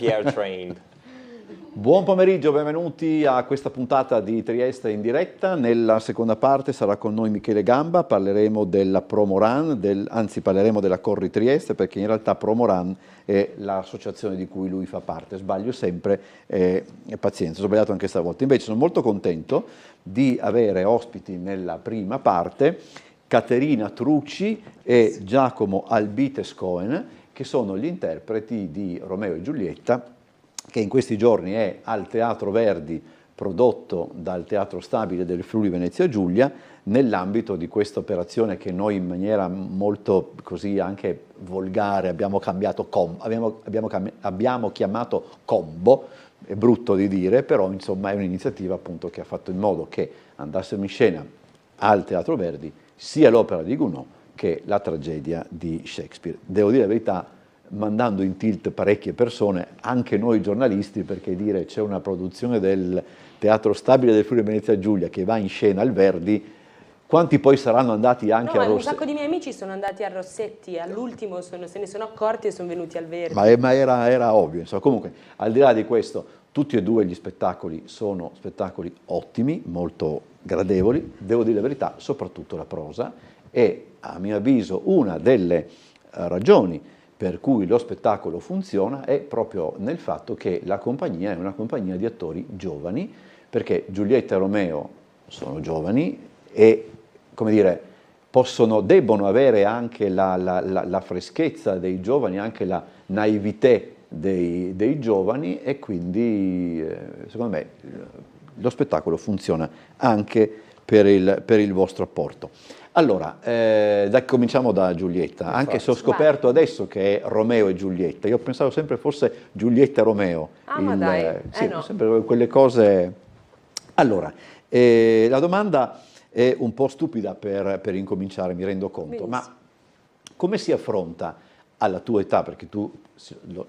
Pierre trained. Buon pomeriggio, benvenuti a questa puntata di Trieste in diretta. Nella seconda parte sarà con noi Michele Gamba, parleremo della Promoran, anzi parleremo della Corri Trieste, perché in realtà Promoran è l'associazione di cui lui fa parte. Sbaglio sempre, pazienza, ho sbagliato anche stavolta. Invece sono molto contento di avere ospiti nella prima parte Caterina Trucci e Giacomo Albitescoen, che sono gli interpreti di Romeo e Giulietta, che in questi giorni è al Teatro Verdi, prodotto dal Teatro Stabile del Friuli Venezia Giulia, nell'ambito di questa operazione che noi in maniera molto così anche volgare abbiamo chiamato Combo, è brutto di dire, però insomma è un'iniziativa appunto che ha fatto in modo che andassero in scena al Teatro Verdi sia l'opera di Gounod che la tragedia di Shakespeare. Devo dire la verità, mandando in tilt parecchie persone, anche noi giornalisti, perché dire c'è una produzione del Teatro Stabile del Friuli Venezia Giulia che va in scena al Verdi, quanti poi saranno andati anche a Rossetti? Un sacco di miei amici sono andati a Rossetti, all'ultimo se ne sono accorti e sono venuti al Verdi. Ma era ovvio, insomma. Comunque, al di là di questo, tutti e due gli spettacoli sono spettacoli ottimi, molto gradevoli, devo dire la verità, soprattutto la prosa, e a mio avviso una delle ragioni per cui lo spettacolo funziona è proprio nel fatto che la compagnia è una compagnia di attori giovani, perché Giulietta e Romeo sono giovani e, come dire, debbono avere anche la freschezza dei giovani, anche la naivete dei giovani, e quindi secondo me lo spettacolo funziona anche per il vostro apporto. Allora, cominciamo da Giulietta, anche se ho scoperto adesso che è Romeo e Giulietta. Io pensavo sempre fosse Giulietta e Romeo. Ma dai, sì, no. sempre quelle cose. Allora, la domanda è un po' stupida per incominciare, mi rendo conto, Benissimo. ma come si affronta alla tua età, perché tu,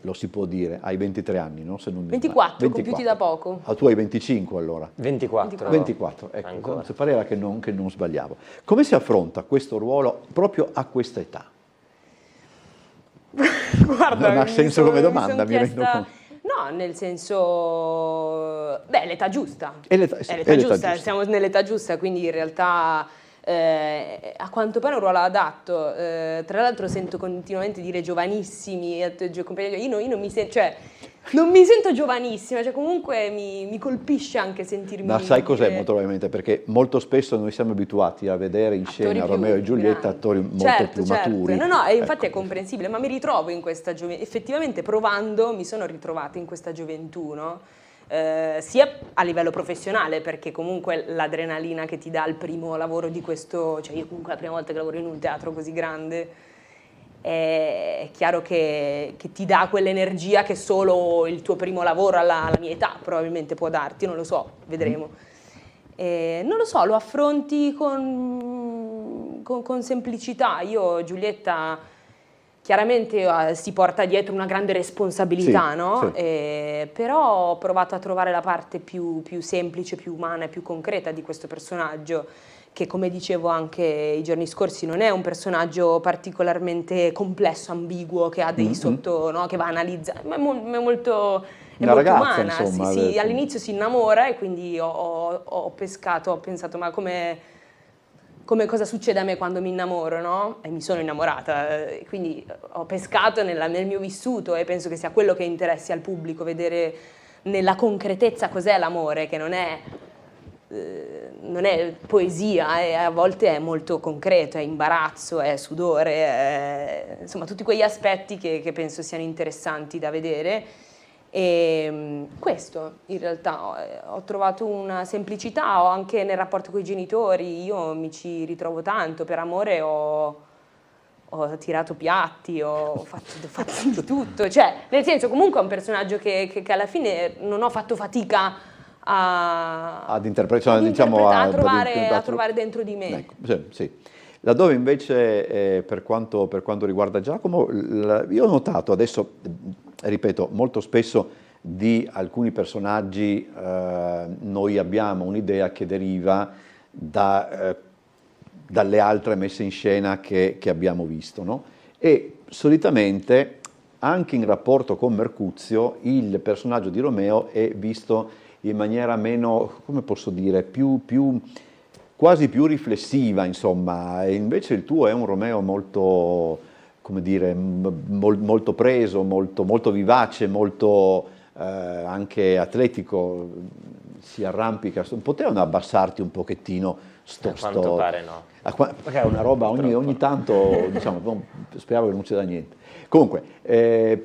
lo si può dire, hai 23 anni, no? Se non mi 24, compiuti da poco. Ah, tu hai 25 allora? 24. 24, ecco, Ancora. pareva che non sbagliavo. Come si affronta questo ruolo proprio a questa età? Guarda, non ha senso come domanda, mi rendo conto. No, nel senso, l'età giusta. È l'età giusta. Siamo nell'età giusta, quindi in realtà a quanto pare è un ruolo adatto. Tra l'altro sento continuamente dire giovanissimi, io non mi sento, non mi sento giovanissima, comunque mi colpisce anche sentirmi. Ma sai cos'è molto probabilmente? Perché molto spesso noi siamo abituati a vedere in scena Romeo e Giulietta attori molto più maturi. No, e infatti ecco. è comprensibile, ma mi ritrovo in questa gioventù, effettivamente provando mi sono ritrovata in questa gioventù, no? Sia a livello professionale, perché comunque l'adrenalina che ti dà il primo lavoro di questo, io comunque la prima volta che lavoro in un teatro così grande, è chiaro che ti dà quell'energia che solo il tuo primo lavoro alla mia età probabilmente può darti, non lo so, vedremo. Non lo so, lo affronti con semplicità. Io, Giulietta, chiaramente si porta dietro una grande responsabilità, sì, no? Sì. Però ho provato a trovare la parte più semplice, più umana e più concreta di questo personaggio, che, come dicevo anche i giorni scorsi, non è un personaggio particolarmente complesso, ambiguo, che ha dei sotto, no? Che va a analizzare, ma è molto ragazza, umana. insomma, Sì, all'inizio si innamora e quindi ho pensato, ma come cosa succede a me quando mi innamoro, no? E mi sono innamorata, quindi ho pescato nel mio vissuto, e penso che sia quello che interessi al pubblico, vedere nella concretezza cos'è l'amore, che non è poesia, a volte è molto concreto, è imbarazzo, è sudore, insomma tutti quegli aspetti che penso siano interessanti da vedere. E questo in realtà ho trovato una semplicità, ho anche nel rapporto con i genitori, io mi ci ritrovo tanto, per amore ho tirato piatti, ho fatto di tutto, nel senso, comunque è un personaggio che alla fine non ho fatto fatica a trovare dentro di me. Ecco, sì. Laddove invece per quanto riguarda Giacomo, io ho notato adesso, ripeto, molto spesso di alcuni personaggi noi abbiamo un'idea che deriva dalle altre messe in scena che abbiamo visto, no? E solitamente anche in rapporto con Mercuzio il personaggio di Romeo è visto in maniera meno, come posso dire, quasi più riflessiva, insomma, e invece il tuo è un Romeo molto, come dire, molto preso, molto vivace, molto anche atletico, si arrampica. Potevano abbassarti un pochettino A quanto pare no. perché è una roba ogni tanto, diciamo, speriamo che non succeda niente. Comunque,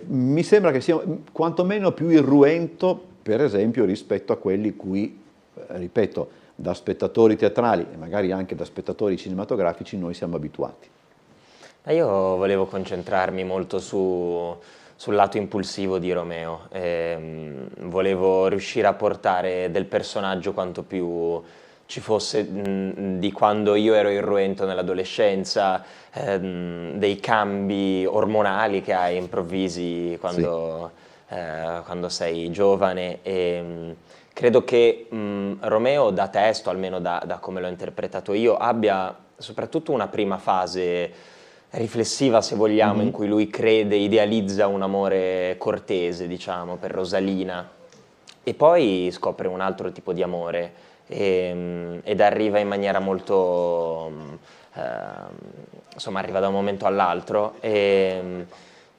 mi sembra che sia quantomeno più irruento, per esempio, rispetto a quelli cui, ripeto, da spettatori teatrali e magari anche da spettatori cinematografici noi siamo abituati. Io volevo concentrarmi molto sul lato impulsivo di Romeo, volevo riuscire a portare del personaggio quanto più ci fosse di quando io ero irruento nell'adolescenza, dei cambi ormonali che hai improvvisi quando sei giovane. Credo che Romeo da testo, almeno da come l'ho interpretato io, abbia soprattutto una prima fase riflessiva, se vogliamo, in cui lui crede, idealizza un amore cortese, diciamo, per Rosalina, e poi scopre un altro tipo di amore ed arriva in maniera molto, insomma, arriva da un momento all'altro.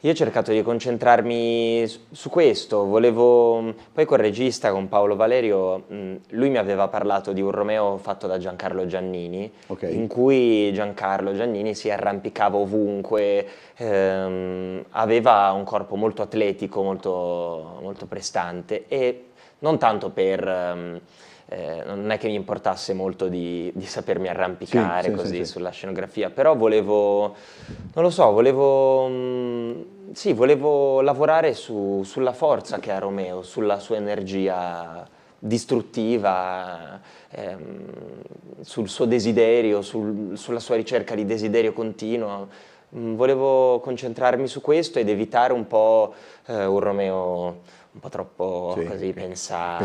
Io ho cercato di concentrarmi su questo, poi col regista, con Paolo Valerio, lui mi aveva parlato di un Romeo fatto da Giancarlo Giannini, in cui Giancarlo Giannini si arrampicava ovunque, aveva un corpo molto atletico, molto prestante, e non tanto non è che mi importasse molto di sapermi arrampicare sulla scenografia, però volevo lavorare sulla forza che ha Romeo, sulla sua energia distruttiva, sul suo desiderio, sulla sua ricerca di desiderio continuo. Volevo concentrarmi su questo ed evitare un po' un Romeo un po' troppo così pensato.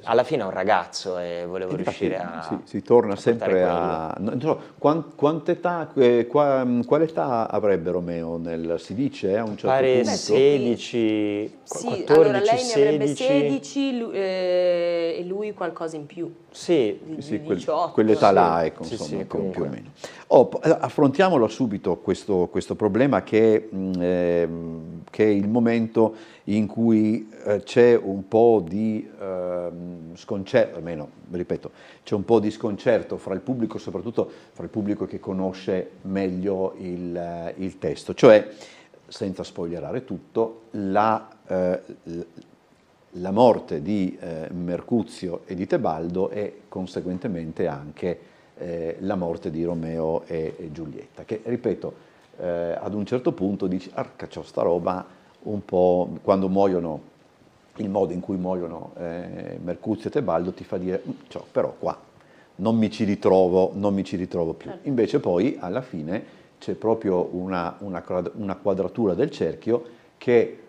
Alla fine è un ragazzo e volevo riuscire a... Si torna sempre a... Non so, quale età avrebbe Romeo? Si dice a un certo punto? 16, sì, 14, allora lei 16. ne avrebbe 16 e lui qualcosa in più. Sì, di 18. Quell'età là, ecco, insomma, più o meno. Affrontiamolo subito questo problema che è il momento in cui c'è un po' di sconcerto, almeno, ripeto, c'è un po' di sconcerto fra il pubblico, soprattutto fra il pubblico che conosce meglio il testo, cioè, senza spoilerare tutto, la morte di Mercuzio e di Tebaldo e conseguentemente anche la morte di Romeo e Giulietta, che, ripeto, ad un certo punto dici, arcaccio, sta roba un po', quando muoiono, il modo in cui muoiono Mercuzio e Tebaldo ti fa dire, però qua non mi ci ritrovo più. Invece poi alla fine c'è proprio una quadratura del cerchio che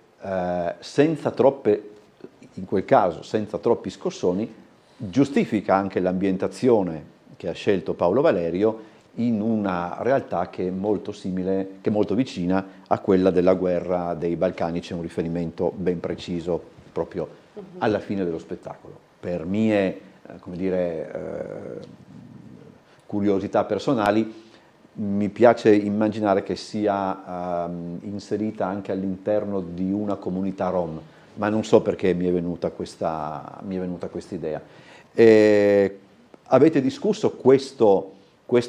senza troppe, in quel caso senza troppi scossoni, giustifica anche l'ambientazione che ha scelto Paolo Valerio in una realtà che è molto simile, che è molto vicina a quella della guerra dei Balcani. C'è un riferimento ben preciso proprio alla fine dello spettacolo. Per mie, curiosità personali, mi piace immaginare che sia inserita anche all'interno di una comunità rom, ma non so perché mi è venuta questa idea. Avete discusso questo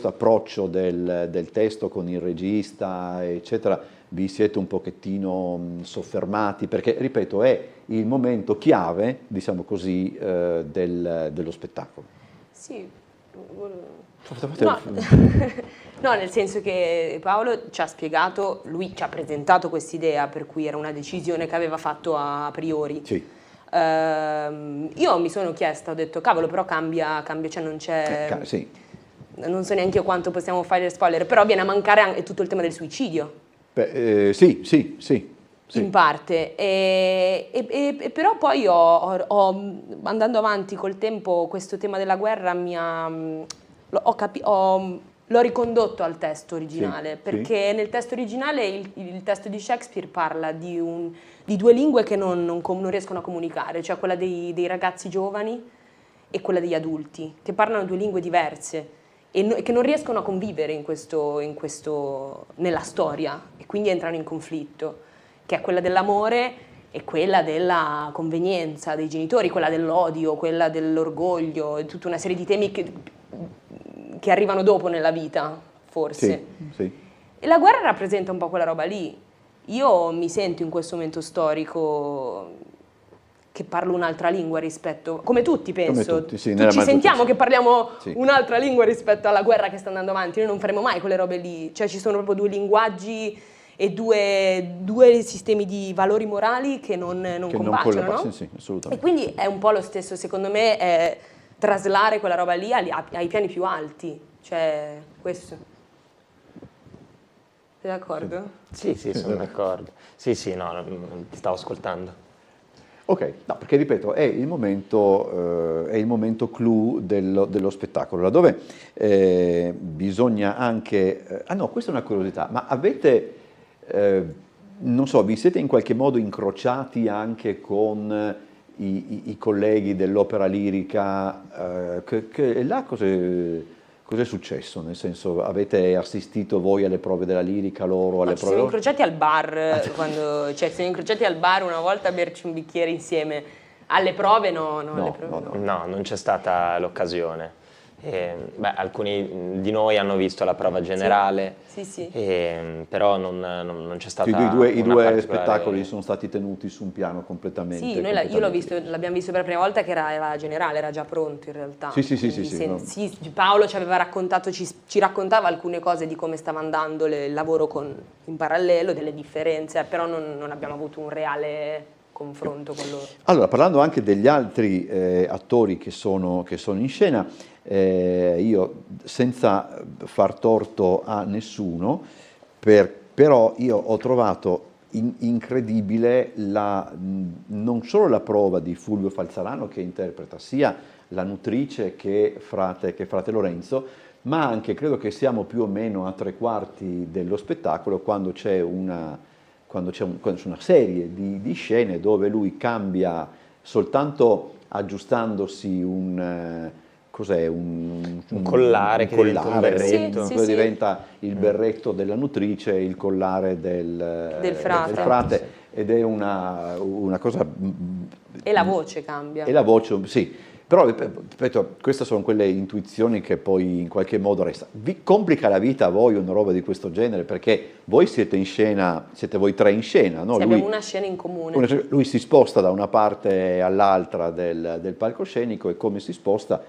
approccio del testo con il regista, eccetera? Vi siete un pochettino soffermati? Perché, ripeto, è il momento chiave, diciamo così, dello spettacolo. Sì. No, nel senso che Paolo ci ha spiegato, lui ci ha presentato quest'idea, per cui era una decisione che aveva fatto a priori. Sì. Io mi sono chiesta, ho detto, cavolo, però cambia, cioè non c'è... Sì. Non so neanche io quanto possiamo fare spoiler, però viene a mancare anche tutto il tema del suicidio. Sì. In parte, però poi andando avanti col tempo, questo tema della guerra ho l'ho ricondotto al testo originale, Sì, perché nel testo originale il testo di Shakespeare parla di due lingue che non riescono a comunicare, cioè quella dei ragazzi giovani e quella degli adulti, che parlano due lingue diverse e che non riescono a convivere nella storia, e quindi entrano in conflitto, che è quella dell'amore e quella della convenienza dei genitori, quella dell'odio, quella dell'orgoglio, e tutta una serie di temi che arrivano dopo nella vita, forse. Sì. E la guerra rappresenta un po' quella roba lì. Io mi sento in questo momento storico che parlo un'altra lingua rispetto, come tutti penso, Come tutti, sì, ci sentiamo che parliamo sì. un'altra lingua rispetto alla guerra che sta andando avanti, noi non faremo mai quelle robe lì, cioè ci sono proprio due linguaggi e due sistemi di valori morali che non combaciano, no? Sì, assolutamente. E quindi è un po' lo stesso, secondo me, è traslare quella roba lì ai piani più alti, cioè questo. Sei d'accordo? Sì, sono d'accordo. Sì, no, ti stavo ascoltando. Ok, no, perché ripeto, è il momento clou dello spettacolo, laddove bisogna anche... no, questa è una curiosità, ma avete, non so, vi siete in qualche modo incrociati anche con i colleghi dell'opera lirica? Che là cos'è successo? Nel senso, avete assistito voi alle prove della lirica, loro alle Ci prove? siamo incrociati al bar, ci siamo incrociati al bar una volta a berci un bicchiere insieme. Alle prove no. Alle prove No, non c'è stata l'occasione. Alcuni di noi hanno visto la prova generale, sì. però non c'è stata I due particolare... spettacoli sono stati tenuti su un piano completamente... Sì, io l'abbiamo visto per la prima volta che era generale, era già pronto in realtà. Sì. Paolo ci aveva raccontato, ci raccontava alcune cose di come stava andando il lavoro in parallelo, delle differenze, però non abbiamo avuto un reale confronto con loro. Allora, parlando anche degli altri attori che sono in scena, io senza far torto a nessuno, però io ho trovato incredibile non solo la prova di Fulvio Falzarano, che interpreta sia la nutrice che frate Lorenzo, ma anche, credo che siamo più o meno a 3/4 dello spettacolo, quando c'è una serie di scene dove lui cambia soltanto aggiustandosi un collare che diventa un berretto. Sì. Diventa il berretto della nutrice, il collare del frate, ed è una cosa... E la voce cambia. E la voce, sì. Però, ripeto, queste sono quelle intuizioni che poi in qualche modo resta. Vi complica la vita a voi una roba di questo genere, perché voi siete in scena, siete voi tre in scena, no? Sì, abbiamo una scena in comune. Lui si sposta da una parte all'altra del palcoscenico, e come si sposta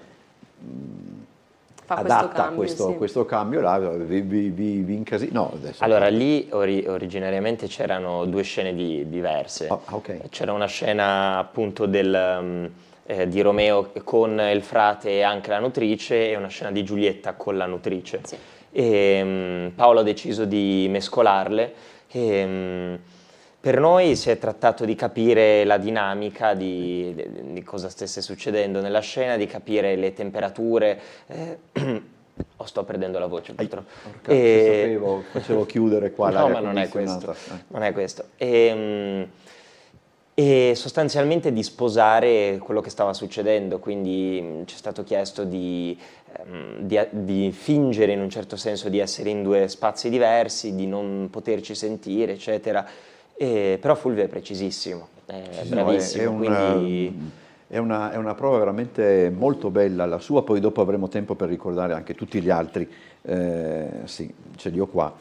adatta questo cambio là, vi incasina. No, adesso. Allora, lì originariamente c'erano due scene diverse. Okay. C'era una scena appunto di Romeo con il frate e anche la nutrice, e una scena di Giulietta con la nutrice. Sì. E Paolo ha deciso di mescolarle, e per noi si è trattato di capire la dinamica di cosa stesse succedendo nella scena, di capire le temperature. Sto perdendo la voce purtroppo. Sapevo, facevo chiudere qua no, ma non è questo. Non è questo. E sostanzialmente di sposare quello che stava succedendo, quindi ci è stato chiesto di fingere in un certo senso di essere in due spazi diversi, di non poterci sentire, eccetera. Però Fulvio è precisissimo, è bravissimo. È una prova veramente molto bella la sua, poi dopo avremo tempo per ricordare anche tutti gli altri, sì, ce li ho qua.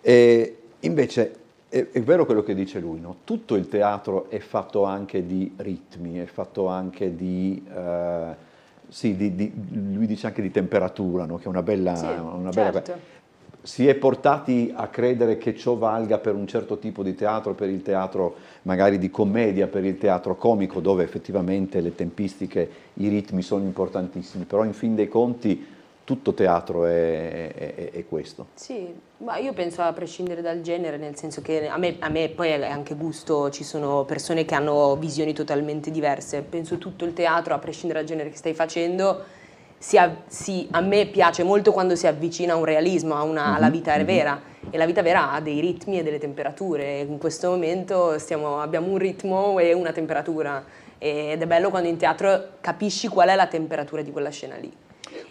E invece è vero quello che dice lui, no? Tutto il teatro è fatto anche di ritmi, è fatto anche lui dice anche di temperatura, no? Che è una bella... Certo. Si è portati a credere che ciò valga per un certo tipo di teatro, per il teatro magari di commedia, per il teatro comico, dove effettivamente le tempistiche, i ritmi sono importantissimi, però in fin dei conti tutto teatro è questo. Sì, ma io penso a prescindere dal genere, nel senso che a me poi è anche gusto, ci sono persone che hanno visioni totalmente diverse, penso tutto il teatro, a prescindere dal genere che stai facendo, a me piace molto quando si avvicina a un realismo, alla vita vera, e la vita vera ha dei ritmi e delle temperature. In questo momento abbiamo un ritmo e una temperatura, ed è bello quando in teatro capisci qual è la temperatura di quella scena lì.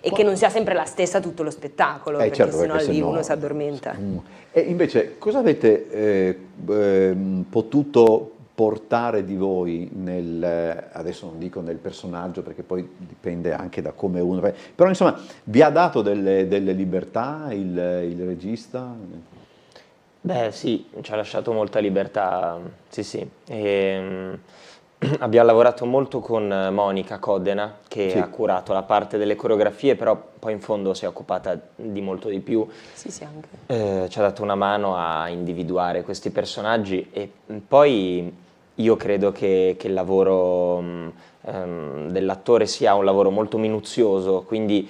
E che non sia sempre la stessa tutto lo spettacolo, perché certo, sennò perché lì sennò uno si addormenta. E invece, cosa avete potuto portare di voi adesso non dico nel personaggio, perché poi dipende anche da come uno... Però insomma, vi ha dato delle libertà il regista? Beh sì, ci ha lasciato molta libertà, sì. Abbiamo lavorato molto con Monica Codena, che ha curato la parte delle coreografie, però poi in fondo si è occupata di molto di più. Sì, anche. Ci ha dato una mano a individuare questi personaggi, e poi io credo che il lavoro dell'attore sia un lavoro molto minuzioso, quindi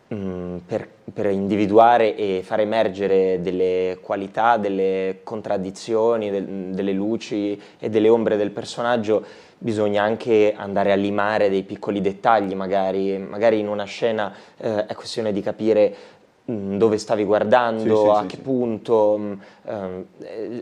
per individuare e far emergere delle qualità, delle contraddizioni, delle luci e delle ombre del personaggio, bisogna anche andare a limare dei piccoli dettagli, magari in una scena è questione di capire dove stavi guardando, a che punto,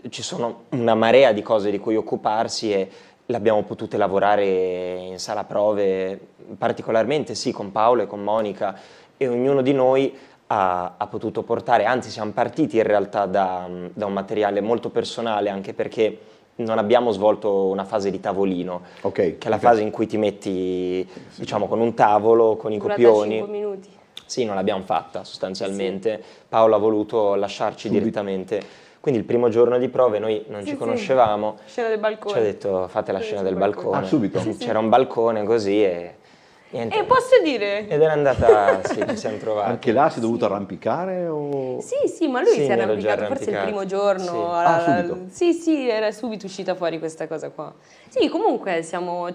ci sono una marea di cose di cui occuparsi, e le abbiamo potute lavorare in sala prove, particolarmente sì con Paolo e con Monica, e ognuno di noi ha potuto portare, anzi siamo partiti in realtà da un materiale molto personale, anche perché non abbiamo svolto una fase di tavolino, che è la fase in cui ti metti, diciamo, con un tavolo, con i copioni. 5 minuti. Sì, non l'abbiamo fatta sostanzialmente. Sì. Paolo ha voluto lasciarci direttamente. Quindi il primo giorno di prove noi non ci conoscevamo. Scena del balcone. Ci ha detto fate la scena del balcone. Subito? C'era un balcone così e... niente. E posso dire? Ed era andata, sì, ci siamo trovati. Anche là si è dovuto arrampicare? O... Sì, ma lui si è arrampicato forse il primo giorno. Subito? Sì, era subito uscita fuori questa cosa qua. Sì, comunque ci siamo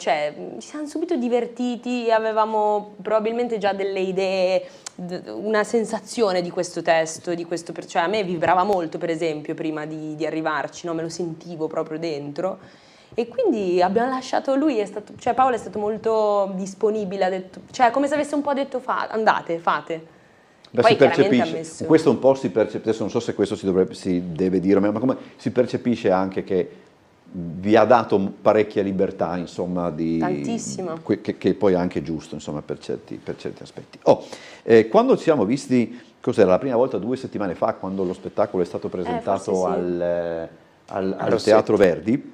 subito divertiti, avevamo probabilmente già delle idee, una sensazione di questo testo, cioè a me vibrava molto, per esempio, prima di arrivarci, no? Me lo sentivo proprio dentro. E quindi abbiamo lasciato lui, Paolo è stato molto disponibile, ha detto, come se avesse un po' detto andate, fate. Poi si percepisce, ammesso... questo un po' si percepisce, adesso non so se questo si deve dire, ma come si percepisce anche che vi ha dato parecchia libertà, insomma, tantissima. Che poi è anche giusto, insomma, per certi aspetti. Quando ci siamo visti, cos'era, la prima volta 2 settimane fa, quando lo spettacolo è stato presentato al Teatro Verdi,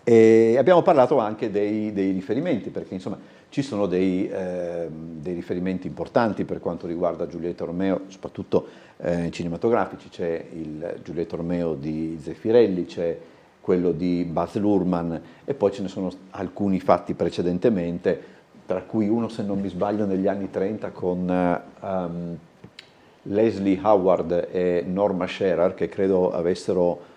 e abbiamo parlato anche dei riferimenti, perché insomma ci sono dei riferimenti importanti per quanto riguarda Giulietta Romeo, soprattutto cinematografici. C'è il Giulietta Romeo di Zeffirelli, c'è quello di Baz Luhrmann, e poi ce ne sono alcuni fatti precedentemente, tra cui uno, se non mi sbaglio, negli anni 30 con Leslie Howard e Norma Shearer, che credo avessero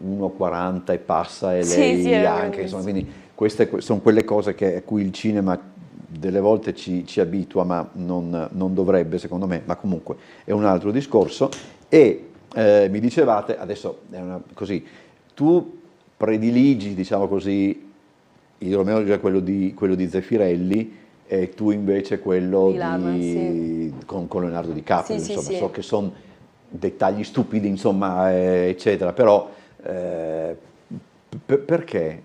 1,40 e passa, e lei anche, insomma, quindi queste sono quelle cose a cui il cinema delle volte ci abitua, ma non dovrebbe, secondo me, ma comunque è un altro discorso. E mi dicevate, adesso così, tu prediligi, diciamo così, il Romeo già quello di Zeffirelli, e tu invece quello con Leonardo DiCaprio, insomma. So che sono dettagli stupidi, insomma, eccetera, però perché?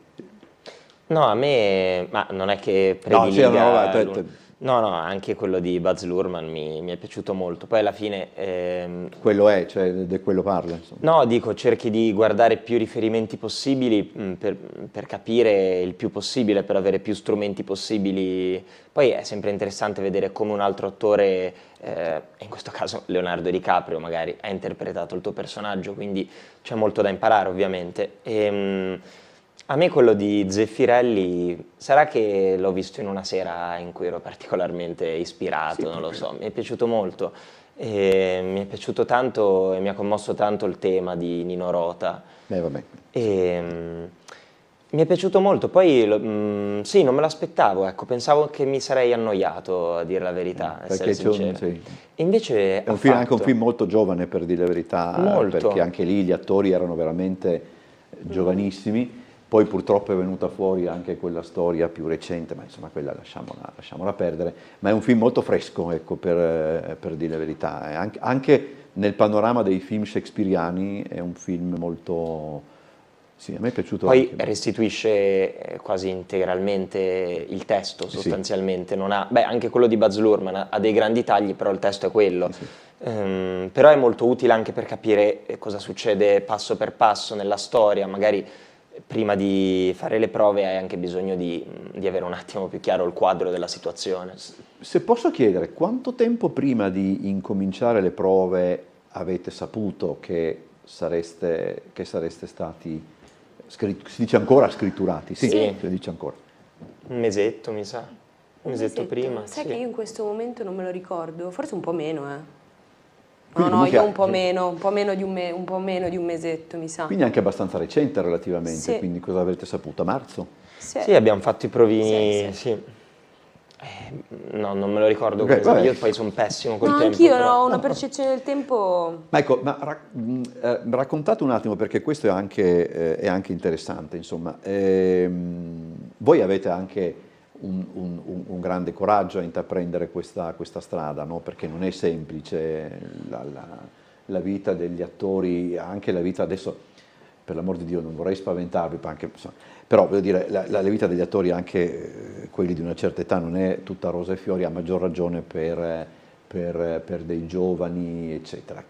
No, a me, ma non è che prediliga... No, anche quello di Baz Luhrmann mi è piaciuto molto. Poi alla fine... quello di quello parla, insomma. No, dico, cerchi di guardare più riferimenti possibili per capire il più possibile, per avere più strumenti possibili. Poi è sempre interessante vedere come un altro attore, in questo caso Leonardo DiCaprio, magari ha interpretato il tuo personaggio, quindi c'è molto da imparare, ovviamente. A me quello di Zeffirelli, sarà che l'ho visto in una sera in cui ero particolarmente ispirato, non lo so, mi è piaciuto molto, e mi è piaciuto tanto e mi ha commosso tanto il tema di Nino Rota. Vabbè. Mi è piaciuto molto, poi sì, non me l'aspettavo, ecco, pensavo che mi sarei annoiato, a dire la verità, essere sincero. Invece è anche un film molto giovane, per dire la verità, perché anche lì gli attori erano veramente giovanissimi. Poi purtroppo è venuta fuori anche quella storia più recente, ma insomma quella lasciamola perdere, ma è un film molto fresco, ecco, per dire la verità. Anche nel panorama dei film shakespeariani è un film molto... Sì, a me è piaciuto Poi anche. restituisce quasi integralmente il testo, Sì. sostanzialmente. Non ha, beh, anche quello di Baz Luhrmann ha dei grandi tagli, però il testo è quello. Sì. Però è molto utile anche per capire cosa succede passo per passo nella storia. Magari prima di fare le prove hai anche bisogno di avere un attimo più chiaro il quadro della situazione. Se posso chiedere, quanto tempo prima di incominciare le prove avete saputo che sareste stati, si dice ancora scritturati? Sì, Sì. si dice ancora. Un mesetto, mi sa. Un mesetto prima. Sai sì. che io in questo momento non me lo ricordo, forse un po' meno, Quindi No, comunque- io un po' meno di un mesetto, mi sa. Quindi anche abbastanza recente relativamente, Sì. quindi cosa avrete saputo? A marzo? Sì, abbiamo fatto i provini, Sì. sì. No, non me lo ricordo Ok, come esatto. vabbè. Io poi sono pessimo col No, tempo. anch'io però. ho una percezione del tempo. Ma ecco, raccontate un attimo, perché questo è anche interessante, insomma. Voi avete anche un grande coraggio a intraprendere questa strada, no? Perché non è semplice la vita degli attori, anche la vita adesso, per l'amor di Dio, non vorrei spaventarvi, ma anche, insomma, però voglio dire, la vita degli attori, anche quelli di una certa età, non è tutta rose e fiori, a maggior ragione per dei giovani, eccetera.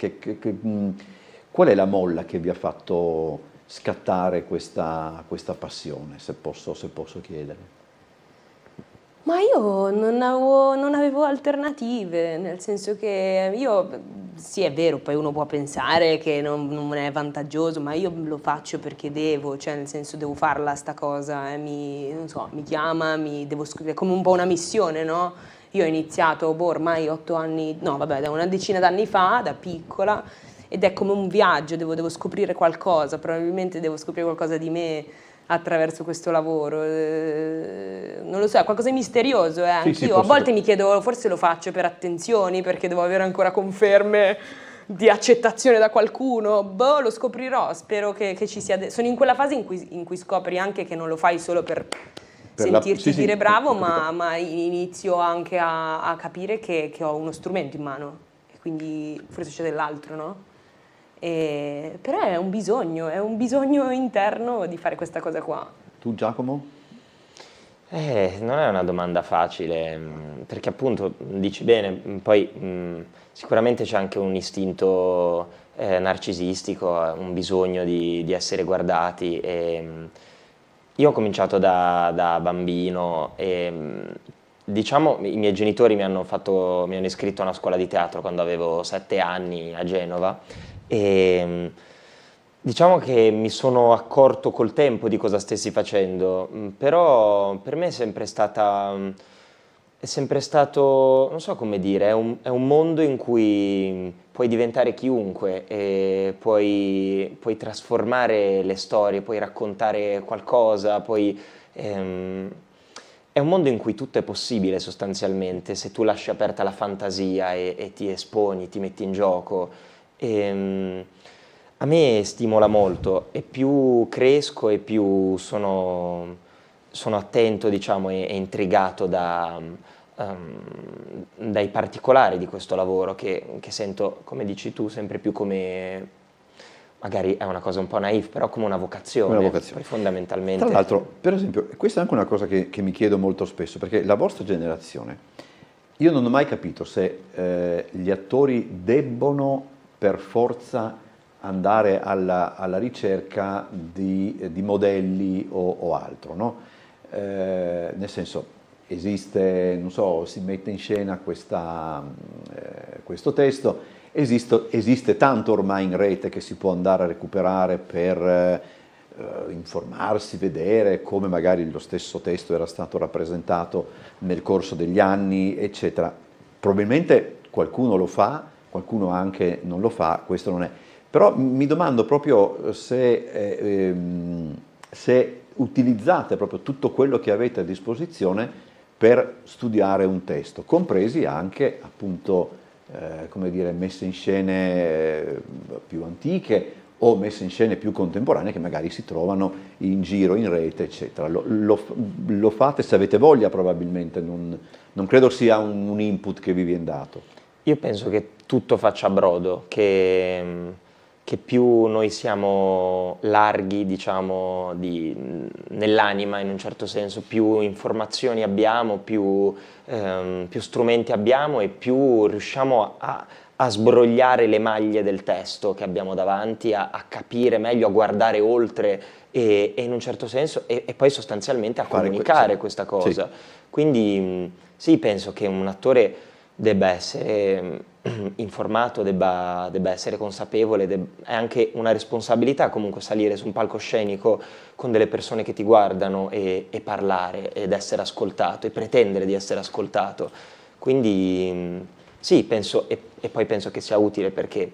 Qual è la molla che vi ha fatto scattare questa passione, se posso chiedere? Ma io non avevo alternative, nel senso che sì è vero, poi uno può pensare che non è vantaggioso, ma io lo faccio perché devo, cioè nel senso devo farla sta cosa, non so, mi chiama, devo scrivere, è come un po' una missione, no? Io ho iniziato, ormai 8 anni, no vabbè, da una decina d'anni fa, da piccola, ed è come un viaggio, devo scoprire qualcosa, probabilmente devo scoprire qualcosa di me attraverso questo lavoro, non lo so, è qualcosa di misterioso, anch'io sì, a volte mi chiedo, forse lo faccio per attenzioni, perché devo avere ancora conferme di accettazione da qualcuno, lo scoprirò, spero che ci sia, sono in quella fase in cui scopri anche che non lo fai solo per sentirti sì, dire bravo, ho capito. ma inizio anche a capire che ho uno strumento in mano, e quindi forse c'è dell'altro, no? Però è un bisogno interno di fare questa cosa qua. Tu, Giacomo? Non è una domanda facile, perché appunto dici bene, poi sicuramente c'è anche un istinto narcisistico, un bisogno di essere guardati. Io ho cominciato da bambino e diciamo i miei genitori mi hanno iscritto a una scuola di teatro quando avevo 7 anni a Genova. E diciamo che mi sono accorto col tempo di cosa stessi facendo, però per me è sempre stato, non so come dire, è un mondo in cui puoi diventare chiunque e puoi trasformare le storie, puoi raccontare qualcosa, è un mondo in cui tutto è possibile sostanzialmente, se tu lasci aperta la fantasia e ti esponi, ti metti in gioco. A me stimola molto e più cresco e più sono attento, diciamo, e intrigato dai particolari di questo lavoro che sento, come dici tu, sempre più come, magari è una cosa un po' naif, però come una vocazione. Poi fondamentalmente. Tra l'altro, per esempio, questa è anche una cosa che mi chiedo molto spesso, perché la vostra generazione, io non ho mai capito se gli attori debbono per forza andare alla ricerca di modelli o altro, no? Nel senso, esiste, non so, si mette in scena questo testo, esiste tanto ormai in rete che si può andare a recuperare per informarsi, vedere come magari lo stesso testo era stato rappresentato nel corso degli anni, eccetera. Probabilmente qualcuno lo fa, qualcuno anche non lo fa, questo non è. Però mi domando proprio se utilizzate proprio tutto quello che avete a disposizione per studiare un testo, compresi anche appunto come dire, messe in scene più antiche o messe in scene più contemporanee che magari si trovano in giro, in rete, eccetera. Lo fate se avete voglia probabilmente, non credo sia un input che vi viene dato. Io penso che tutto faccia brodo, che più noi siamo larghi, diciamo, nell'anima in un certo senso, più informazioni abbiamo, più strumenti abbiamo e più riusciamo a sbrogliare le maglie del testo che abbiamo davanti, a capire meglio, a guardare oltre e in un certo senso, e poi sostanzialmente a comunicare questa cosa. Sì. Quindi sì, penso che un attore debba essere informato, debba essere consapevole, è anche una responsabilità comunque salire su un palcoscenico con delle persone che ti guardano e parlare ed essere ascoltato e pretendere di essere ascoltato. Quindi sì, penso, e poi penso che sia utile perché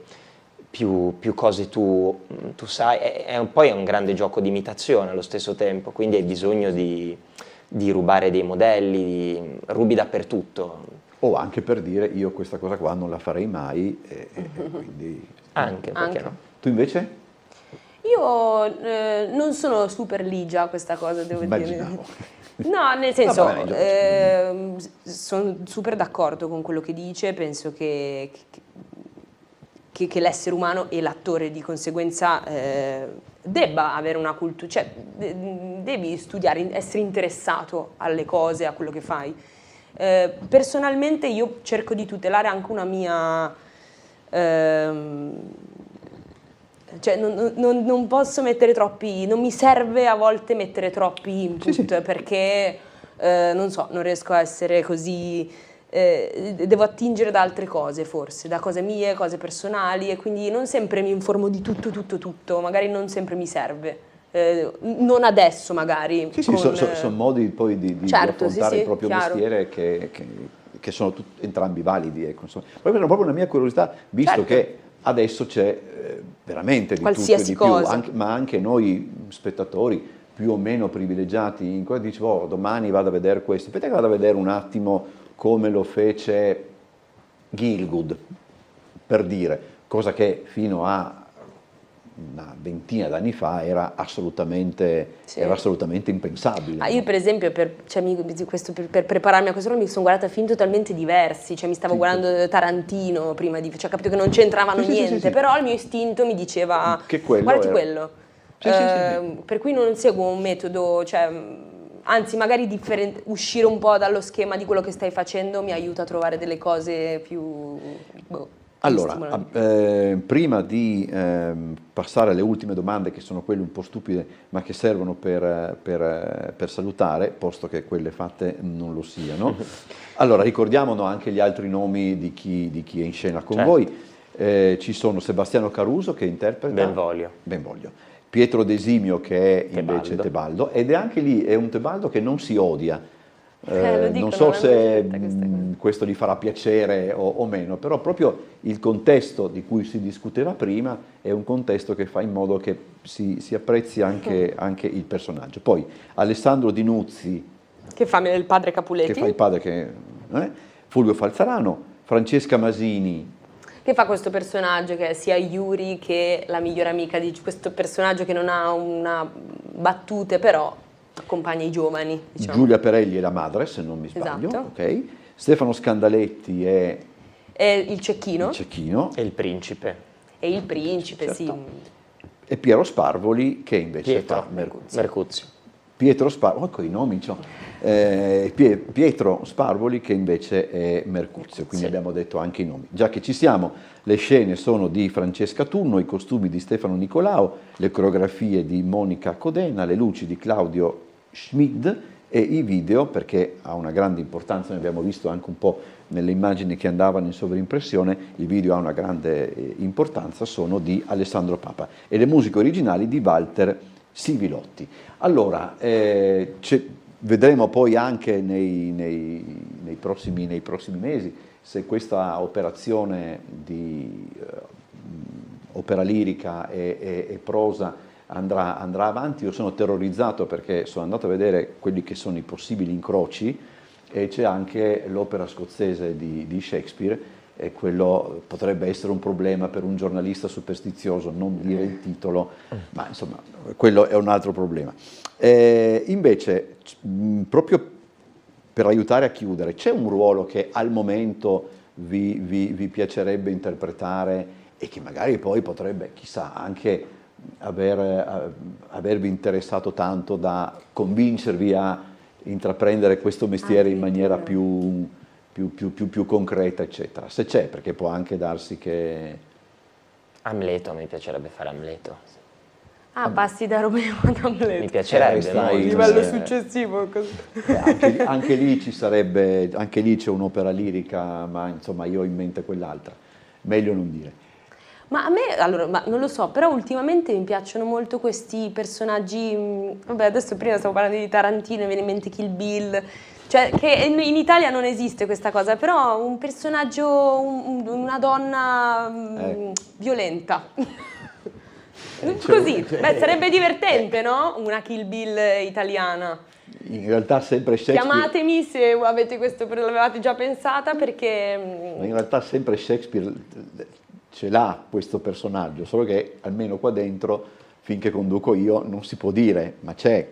più cose tu sai, poi è un grande gioco di imitazione allo stesso tempo, quindi hai bisogno di rubare dei modelli, rubi dappertutto. O anche per dire io questa cosa qua non la farei mai, quindi... Anche, perché no? Tu invece? Io non sono super ligia a questa cosa, devo Immaginavo. dire. No, nel senso, sono super d'accordo con quello che dice, penso che l'essere umano e l'attore di conseguenza debba avere una cultura, cioè devi studiare, essere interessato alle cose, a quello che fai. Personalmente io cerco di tutelare anche una mia... cioè non posso mettere troppi, non mi serve a volte mettere troppi input, perché non so, non riesco a essere così, devo attingere da altre cose forse, da cose mie, cose personali, e quindi non sempre mi informo di tutto, magari non sempre mi serve. Non adesso magari. Sono modi poi di affrontare il proprio mestiere che sono entrambi validi. Ecco, poi era proprio una mia curiosità, visto che adesso c'è veramente di qualsiasi tutto e di cosa. più, ma anche noi spettatori più o meno privilegiati, in cui dicevo domani vado a vedere questo, aspetta che vado a vedere un attimo come lo fece Gielgud, per dire, cosa che fino a una ventina d'anni fa era assolutamente impensabile. Io per esempio per prepararmi a questo mi sono guardata film totalmente diversi, cioè mi stavo guardando Tarantino prima cioè ho capito che non c'entravano niente, però il mio istinto mi diceva che guardati quello. Per cui non seguo un metodo, cioè, anzi magari uscire un po' dallo schema di quello che stai facendo mi aiuta a trovare delle cose più... Allora, prima di passare alle ultime domande, che sono quelle un po' stupide, ma che servono per salutare, posto che quelle fatte non lo siano, allora ricordiamo anche gli altri nomi di chi è in scena con voi. Ci sono Sebastiano Caruso, che interpreta Benvolio, Pietro Desimio, che è invece Tebaldo, ed è anche lì è un Tebaldo che non si odia. Non so se questo gli farà piacere o meno, però proprio il contesto di cui si discuteva prima è un contesto che fa in modo che si apprezzi anche il personaggio. Poi Alessandro Di Nuzzi, che fa il padre Capuletti, che fa il padre Fulvio Falzarano, Francesca Masini, che fa questo personaggio che è sia Yuri che la migliore amica di questo personaggio che non ha una battute, però accompagna i giovani, diciamo. Giulia Perelli è la madre, se non mi sbaglio. Esatto. Okay. Stefano Scandaletti è il cecchino. E il principe. E il principe, certo. Sì. E Piero Sparvoli, che invece fa Mercuzio. Pietro Sparvoli, con i nomi, Pietro Sparvoli, che invece è Mercuzio, quindi abbiamo detto anche i nomi. Già che ci siamo, le scene sono di Francesca Tunno, i costumi di Stefano Nicolao, le coreografie di Monica Codena, le luci di Claudio Schmid e i video, perché ha una grande importanza, ne abbiamo visto anche un po' nelle immagini che andavano in sovrimpressione, il video ha una grande importanza, sono di Alessandro Papa e le musiche originali di Walter Sivilotti. Allora, vedremo poi anche nei prossimi mesi se questa operazione di opera lirica e prosa andrà avanti. Io sono terrorizzato perché sono andato a vedere quelli che sono i possibili incroci e c'è anche l'opera scozzese di Shakespeare, e quello potrebbe essere un problema per un giornalista superstizioso, non dire il titolo, ma insomma quello è un altro problema. Invece, proprio per aiutare a chiudere, c'è un ruolo che al momento vi piacerebbe interpretare e che magari poi potrebbe, chissà, anche avervi interessato tanto da convincervi a intraprendere questo mestiere in maniera più concreta, eccetera. Se c'è, perché può anche darsi che... Amleto, mi piacerebbe fare Amleto. Ah, passi da Romeo ad Amleto. Mi piacerebbe, stai- Il livello successivo. anche lì ci sarebbe, anche lì c'è un'opera lirica, ma insomma io ho in mente quell'altra. Meglio non dire. Ma a me, allora, ma non lo so, però ultimamente mi piacciono molto questi personaggi, vabbè adesso prima stavo parlando di Tarantino, mi viene in mente Kill Bill, cioè che in Italia non esiste questa cosa, però un personaggio, una donna violenta. Così, beh, sarebbe divertente, no? Una Kill Bill italiana. In realtà sempre Shakespeare... Chiamatemi se avete questo, l'avevate già pensata, perché... In realtà sempre Shakespeare ce l'ha questo personaggio, solo che almeno qua dentro, finché conduco io, non si può dire, ma c'è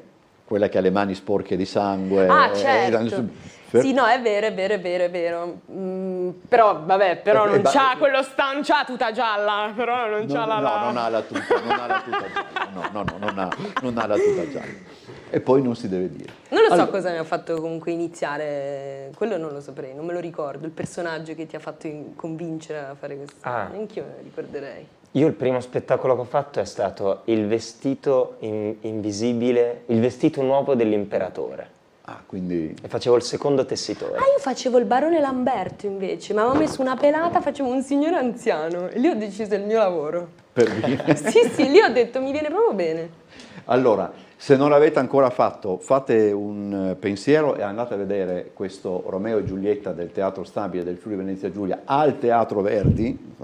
quella che ha le mani sporche di sangue. Ah, certo. Sì, no, è vero, è vero, è vero, è vero. Però, vabbè, però non c'ha quello non c'ha tuta gialla, però non c'ha la... No, non ha la tuta gialla, non ha la tuta gialla. E poi non si deve dire. Non lo so cosa mi ha fatto comunque iniziare, quello non lo saprei, non me lo ricordo, il personaggio che ti ha fatto convincere a fare questo. Neanch'io me lo ricorderei. Io il primo spettacolo che ho fatto è stato il vestito invisibile, il vestito nuovo dell'imperatore. Quindi... E facevo il secondo tessitore. Io facevo il barone Lamberto invece, mi avevo messo una pelata, facevo un signore anziano e lì ho deciso il mio lavoro. Sì, lì ho detto mi viene proprio bene. Allora, se non l'avete ancora fatto, fate un pensiero e andate a vedere questo Romeo e Giulietta del Teatro Stabile del Friuli Venezia Giulia al Teatro Verdi.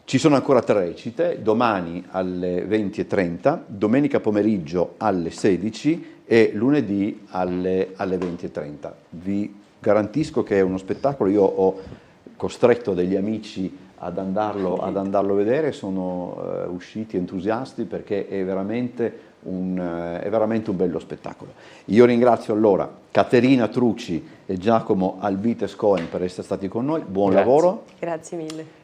Ci sono ancora 3 recite, domani alle 20:30, domenica pomeriggio alle 16 e lunedì alle 20:30. Vi garantisco che è uno spettacolo, io ho costretto degli amici ad andarlo a vedere, sono usciti entusiasti perché è veramente un bello spettacolo. Io ringrazio allora Caterina Trucci e Giacomo Albites Cohen per essere stati con noi, buon lavoro. Grazie mille.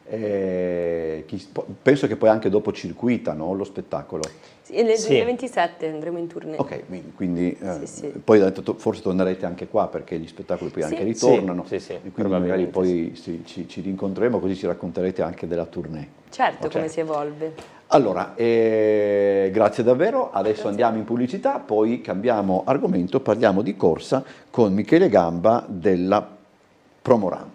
Penso che poi anche dopo circuita, no, lo spettacolo. Sì, nel 2027 andremo in tournée. Ok, quindi sì. poi forse tornerete anche qua perché gli spettacoli poi anche ritornano, sì, e quindi magari poi ci rincontreremo così ci racconterete anche della tournée. Certo, come si evolve. Allora, grazie davvero, adesso andiamo in pubblicità, poi cambiamo argomento, parliamo di corsa con Michele Gamba della Promoran.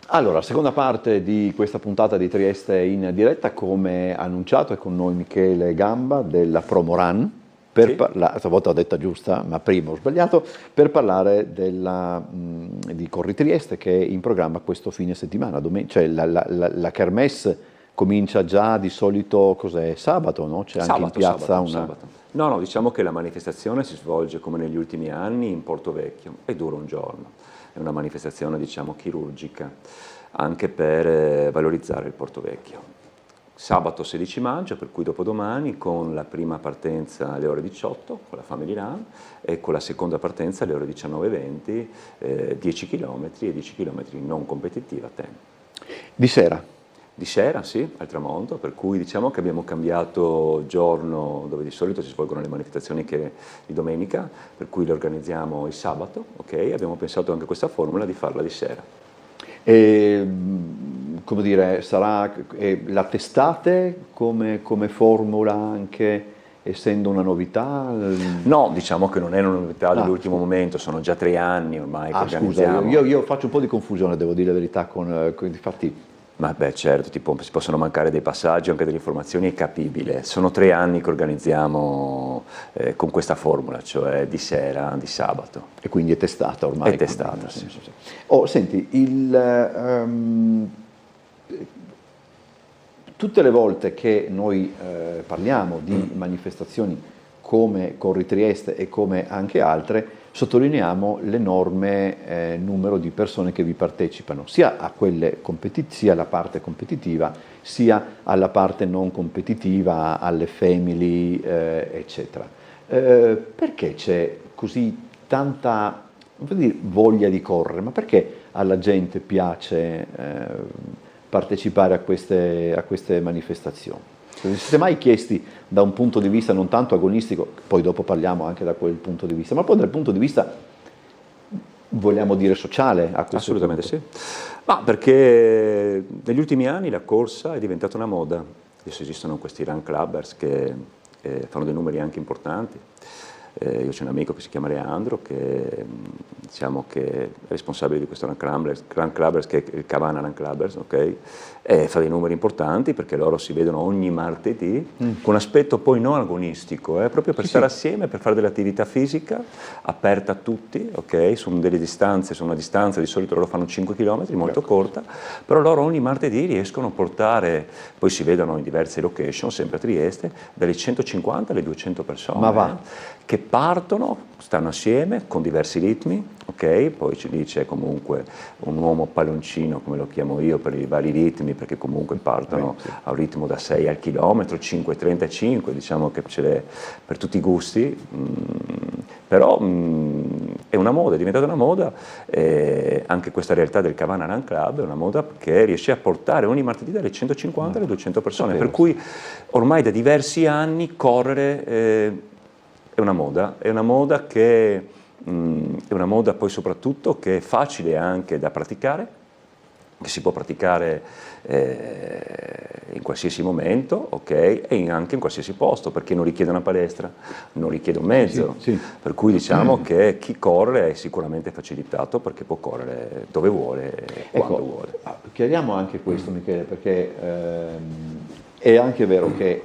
Allora, seconda parte di questa puntata di Trieste in diretta, come annunciato è con noi Michele Gamba della Promoran, per stavolta ho detta giusta, ma prima ho sbagliato, per parlare di Corri Trieste che è in programma questo fine settimana, cioè la kermesse comincia già di solito, cos'è, sabato, no? C'è anche in piazza sabato. No, diciamo che la manifestazione si svolge come negli ultimi anni in Porto Vecchio e dura un giorno. È una manifestazione, diciamo, chirurgica, anche per valorizzare il Porto Vecchio. Sabato 16 maggio, per cui dopodomani, con la prima partenza alle ore 18, con la Family Run, e con la seconda partenza alle ore 19:20, 10 km e 10 km non competitiva a tempo. Di sera? Di sera, sì, al tramonto, per cui diciamo che abbiamo cambiato giorno dove di solito si svolgono le manifestazioni che di domenica, per cui le organizziamo il sabato, ok? Abbiamo pensato anche a questa formula di farla di sera. Come dire, sarà la testate come formula anche essendo una novità? No, diciamo che non è una novità dell'ultimo momento, sono già 3 anni ormai che organizziamo. Scusa, io faccio un po' di confusione, devo dire la verità, infatti. Ma beh, certo, si possono mancare dei passaggi, anche delle informazioni, è capibile. Sono 3 anni che organizziamo con questa formula, cioè di sera, di sabato. E quindi è testata ormai? È testata, sì. Senti, tutte le volte che noi parliamo di manifestazioni come Corri Trieste e come anche altre, sottolineiamo l'enorme numero di persone che vi partecipano, sia a quelle sia alla parte competitiva, sia alla parte non competitiva, alle family, eccetera. Perché c'è così tanta, non voglio dire voglia di correre, ma perché alla gente piace partecipare a queste manifestazioni? Vi siete mai chiesti da un punto di vista non tanto agonistico, poi dopo parliamo anche da quel punto di vista, ma poi dal punto di vista, vogliamo dire, sociale a questo Assolutamente punto? sì, ma perché negli ultimi anni la corsa è diventata una moda. Adesso esistono questi run clubbers che fanno dei numeri anche importanti. Io c'ho un amico che si chiama Leandro, che diciamo che è responsabile di questo Run Clubbers, che è il Cavana Run Clubbers, ok? E fa dei numeri importanti perché loro si vedono ogni martedì con aspetto poi non agonistico, proprio per stare assieme, per fare dell'attività fisica aperta a tutti, ok? Su una distanza, di solito loro fanno 5 km, molto corta, però loro ogni martedì riescono a portare, poi si vedono in diverse location, sempre a Trieste, dalle 150 alle 200 persone. Ma va. Che partono, stanno assieme con diversi ritmi, ok? Poi lì c'è comunque un uomo palloncino, come lo chiamo io, per i vari ritmi, perché comunque partono a un ritmo da 6 al chilometro, 5,35, diciamo che ce l'è per tutti i gusti, però è una moda, è diventata una moda, anche questa realtà del Cavana Run Club è una moda che riesce a portare ogni martedì dalle 150 alle 200 persone, per cui ormai da diversi anni correre è una moda che è una moda poi soprattutto che è facile anche da praticare, che si può praticare in qualsiasi momento, ok, e anche in qualsiasi posto, perché non richiede una palestra, non richiede un mezzo, per cui diciamo che chi corre è sicuramente facilitato perché può correre dove vuole e quando vuole. Chiariamo anche questo, Michele, perché è anche vero che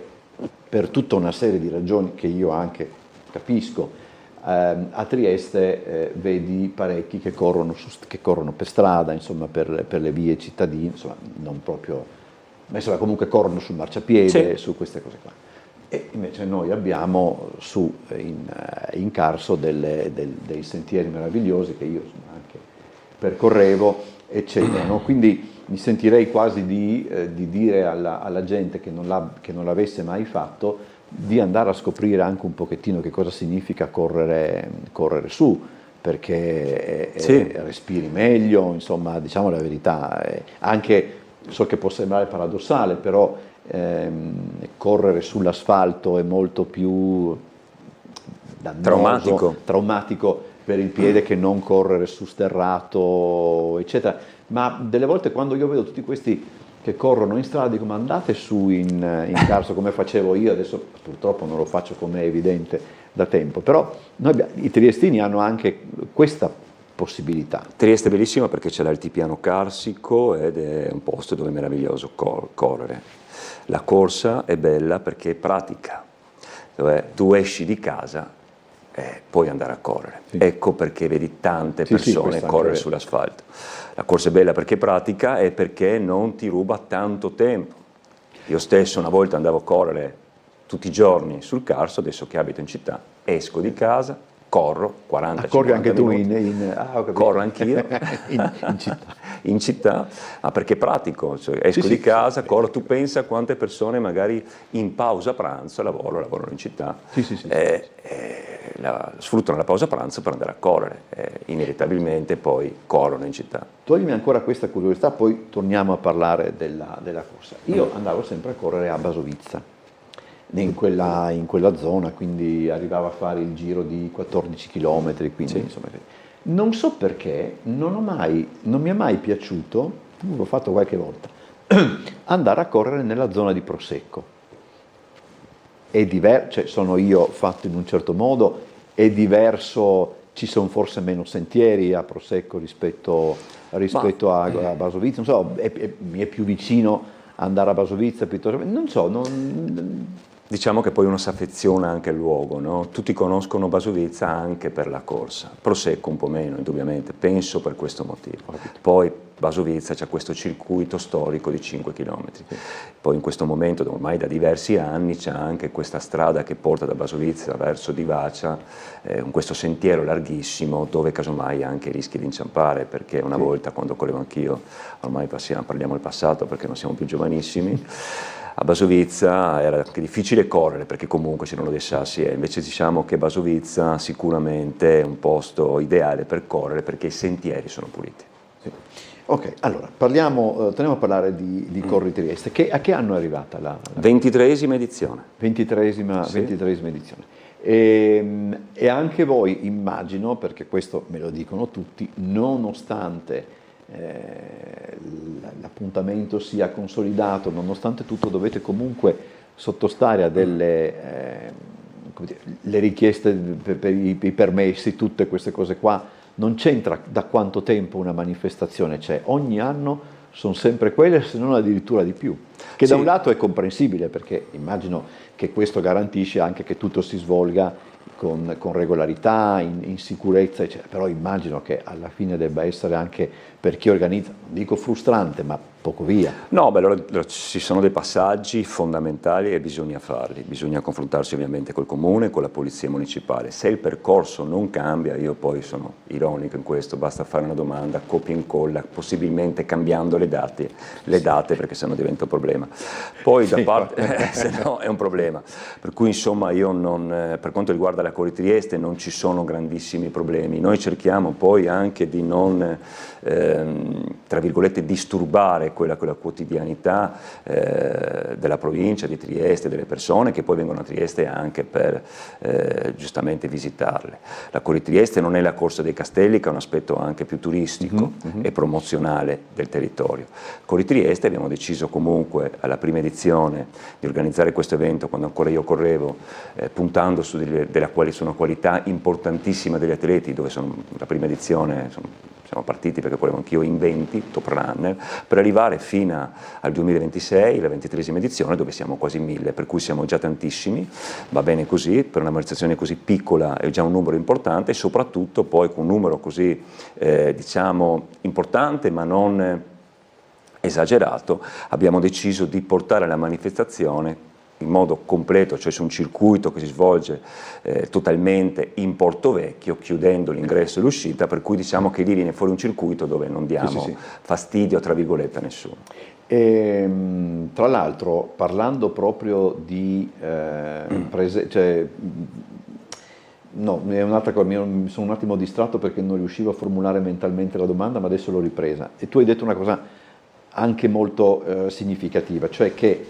per tutta una serie di ragioni che io anche capisco, a Trieste vedi parecchi che corrono per strada, insomma, per le vie cittadine, insomma, non proprio, ma insomma, comunque corrono sul marciapiede, su queste cose qua. E invece noi abbiamo in Carso dei sentieri meravigliosi che io anche percorrevo, eccetera, no? Quindi mi sentirei quasi di dire alla gente che non l'avesse mai fatto, di andare a scoprire anche un pochettino che cosa significa correre su, perché respiri meglio, insomma, diciamo la verità. Anche, so che può sembrare paradossale, però correre sull'asfalto è molto più dannoso, traumatico per il piede che non correre su sterrato, eccetera. Ma delle volte quando io vedo tutti questi che corrono in strada, dico, ma andate su in Carso come facevo io, adesso purtroppo non lo faccio, come è evidente, da tempo, però i triestini hanno anche questa possibilità. Trieste è bellissima perché c'è l'altipiano carsico ed è un posto dove è meraviglioso correre. La corsa è bella perché è pratica, dove tu esci di casa e puoi andare a correre. Ecco perché vedi tante persone correre sull'asfalto. La corsa è bella perché è pratica e perché non ti ruba tanto tempo. Io stesso una volta andavo a correre tutti i giorni sul Carso, adesso che abito in città, esco di casa, corro 40 corri anche minuti. Tu corro anch'io in città, perché è pratico, cioè esco di casa, corro, tu pensa a quante persone magari in pausa pranzo lavorano in città, sfruttano la pausa pranzo per andare a correre, inevitabilmente poi corrono in città. Toglimi ancora questa curiosità, poi torniamo a parlare della corsa. Io andavo sempre a correre a Basovizza, in quella zona, quindi arrivavo a fare il giro di 14 km, quindi insomma, non so perché non mi è mai piaciuto, l'ho fatto qualche volta, andare a correre nella zona di Prosecco. È diverso, sono io fatto in un certo modo, è diverso, ci sono forse meno sentieri a Prosecco rispetto a Basovizza, non so, mi è più vicino andare a Basovizza piuttosto, non so, Diciamo che poi uno si affeziona anche al luogo, no? Tutti conoscono Basovizza anche per la corsa, Prosecco un po' meno indubbiamente, penso per questo motivo. Poi Basovizza c'è questo circuito storico di 5 km, poi in questo momento ormai da diversi anni c'è anche questa strada che porta da Basovizza verso Divacia, con questo sentiero larghissimo dove casomai anche rischi di inciampare, perché una volta quando correvo anch'io, ormai parliamo del passato perché non siamo più giovanissimi, a Basovizza era anche difficile correre perché comunque c'erano dei sassi, e invece diciamo che Basovizza sicuramente è un posto ideale per correre perché i sentieri sono puliti. Sì. Ok, allora torniamo a parlare di Corri Trieste. A che anno è arrivata la 23esima edizione. 23esima edizione. E anche voi, immagino, perché questo me lo dicono tutti, nonostante l'appuntamento sia consolidato, nonostante tutto dovete comunque sottostare a delle le richieste per i permessi, tutte queste cose qua. Non c'entra da quanto tempo una manifestazione c'è, ogni anno sono sempre quelle, se non addirittura di più, che da un lato è comprensibile, perché immagino che questo garantisce anche che tutto si svolga con regolarità, in sicurezza, eccetera. Però immagino che alla fine debba essere anche per chi organizza, non dico frustrante, ma poco via. No, beh, allora ci sono dei passaggi fondamentali e bisogna farli, bisogna confrontarsi ovviamente col comune, con la polizia municipale. Se il percorso non cambia, io poi sono ironico in questo, basta fare una domanda, copia e incolla, possibilmente cambiando le date perché sennò diventa un problema. Poi da parte, se no è un problema. Per cui insomma io per quanto riguarda la Corri Trieste non ci sono grandissimi problemi, noi cerchiamo poi anche di non, tra virgolette, disturbare quella quotidianità della provincia di Trieste, delle persone che poi vengono a Trieste anche per giustamente visitarle. La Corri Trieste non è la Corsa dei Castelli, che è un aspetto anche più turistico e promozionale del territorio. Corri Trieste abbiamo deciso comunque alla prima edizione di organizzare questo evento, quando ancora io correvo, puntando su una qualità importantissima degli atleti, dove la prima edizione siamo partiti perché correvo anch'io in 20 top runner, per arrivare fino al 2026, la 23esima edizione, dove siamo quasi 1000, per cui siamo già tantissimi, va bene così, per una manifestazione così piccola è già un numero importante, e soprattutto poi con un numero così diciamo importante ma non esagerato, abbiamo deciso di portare la manifestazione in modo completo, cioè su un circuito che si svolge totalmente in Porto Vecchio, chiudendo l'ingresso e l'uscita, per cui diciamo che lì viene fuori un circuito dove non diamo fastidio, tra virgolette, a nessuno. Tra l'altro, parlando proprio di no, è un'altra cosa, mi sono un attimo distratto perché non riuscivo a formulare mentalmente la domanda, ma adesso l'ho ripresa. E tu hai detto una cosa anche molto significativa, cioè che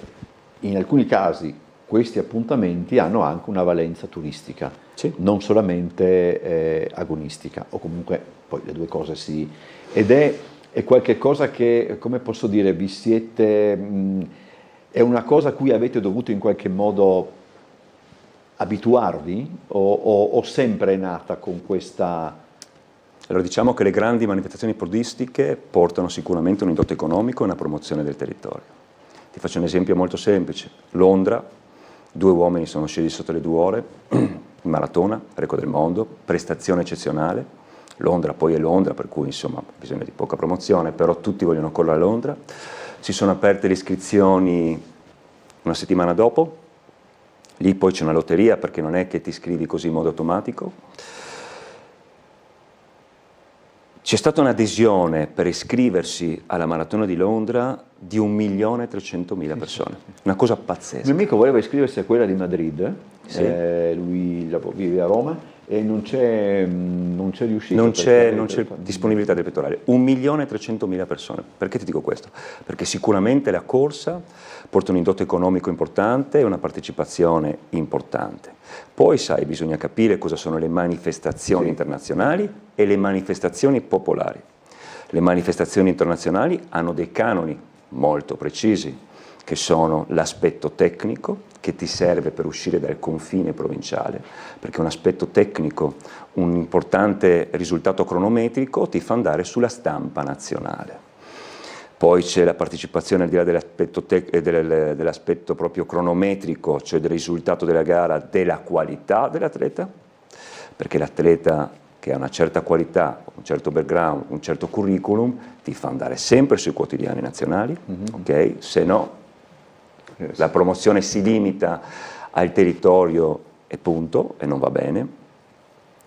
in alcuni casi questi appuntamenti hanno anche una valenza turistica, non solamente agonistica, o comunque poi le due cose sì. Ed è qualche cosa che, come posso dire, vi siete, è una cosa a cui avete dovuto in qualche modo abituarvi, o sempre è nata con questa... Allora diciamo che le grandi manifestazioni podistiche portano sicuramente un indotto economico e una promozione del territorio. Ti faccio un esempio molto semplice. Londra, 2 uomini sono scesi sotto le 2 ore, maratona, record del mondo, prestazione eccezionale. Londra poi è Londra, per cui insomma bisogna di poca promozione, però tutti vogliono correre a Londra. Si sono aperte le iscrizioni una settimana dopo, lì poi c'è una lotteria perché non è che ti iscrivi così in modo automatico. C'è stata un'adesione per iscriversi alla Maratona di Londra di 1.300.000 persone, una cosa pazzesca. Il mio amico voleva iscriversi a quella di Madrid, lui vive a Roma e non c'è riuscito. Non c'è disponibilità del pettorale. 1.300.000 persone. Perché ti dico questo? Perché sicuramente la corsa porta un indotto economico importante e una partecipazione importante. Poi sai, bisogna capire cosa sono le manifestazioni internazionali e le manifestazioni popolari. Le manifestazioni internazionali hanno dei canoni molto precisi, che sono l'aspetto tecnico, che ti serve per uscire dal confine provinciale, perché un aspetto tecnico, un importante risultato cronometrico ti fa andare sulla stampa nazionale. Poi c'è la partecipazione al di là dell'aspetto proprio cronometrico, cioè del risultato della gara, della qualità dell'atleta, perché l'atleta che ha una certa qualità, un certo background, un certo curriculum, ti fa andare sempre sui quotidiani nazionali, ok? Se no la promozione si limita al territorio e punto, e non va bene.